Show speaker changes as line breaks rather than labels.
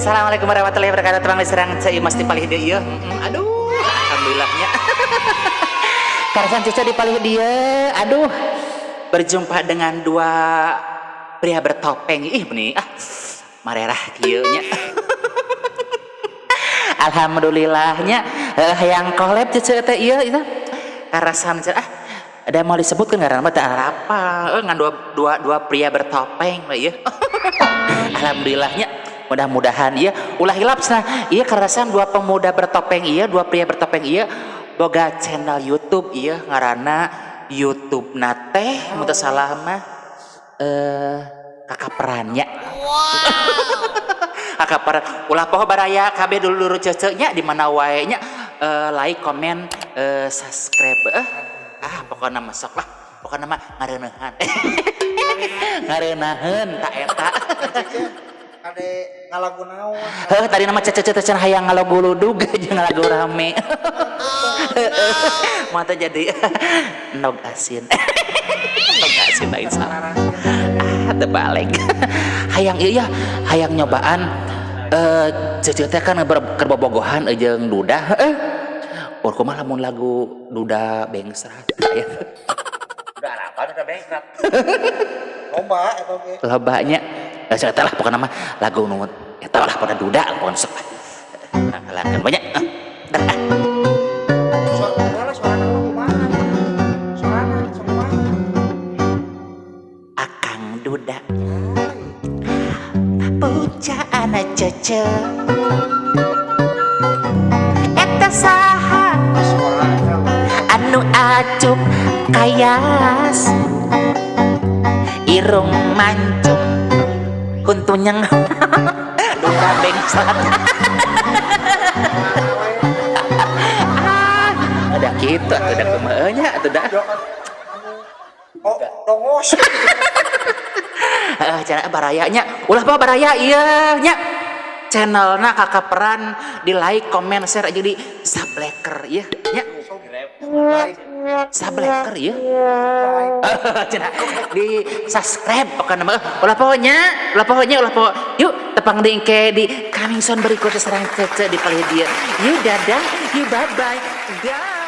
Assalamualaikum warahmatullahi wabarakatuh. Terang diserang cai mesti palih dia ieu. Aduh, alhamdulillahnya. Karasan cica di palih dia. Aduh. Berjumpa dengan dua pria bertopeng. Ih, nih. Marerah kieu nya. Alhamdulillahnya yang collab cica teh ieu itu. Karasan cica ada mau disebutkan ngaran mah teh apa? Ngan dua pria bertopeng ieu. Alhamdulillahnya. Mudah-mudahan iya ulah hilap cenah iya karasan dua pemuda bertopeng iya dua pria bertopeng iya boga channel YouTube iya ngaranna YouTube nate muntah salah mah kakak perannya kakak peran ulah poho baraya KB dulu cece-nya di mana wae nya like comment subscribe pokoknya mah sok lah pokoknya mah ngareunahan ngareunaheun tak eta
Ade ngalagu naon?
Tadi nama cece-cece cenah hayang ngalagu ludug jeung ngalagu rame. Mata jadi nog asin. Nog asin lain salah. Terbalik. Hayang ieu ya, hayang nyobaan cece teh kan kerbobogohan jeung duda heuh. Urang kumaha lamun lagu duda bengsrat aya.
Udah harapan udah bengkrat. Lomba eta oge.
Lobanya saya lah pokoknya nama lagu numut eta lah pada duda konsep kan banyak Akang duda puja anak cece eta saha anu acup kayas irung mancung kuntunyang duda bengsat ada gitu atau ada kemanya atau dah
dongos
cara barayanya ulah apa baraya iya nya channelna kakak peran di like comment share aja di subscriber iya nya subscriber ya di subscribe pokoknya ulah pokoknya yuk tepang dingke di coming soon berikutnya serang cece di palih dia yuk dadah yuk bye bye dah.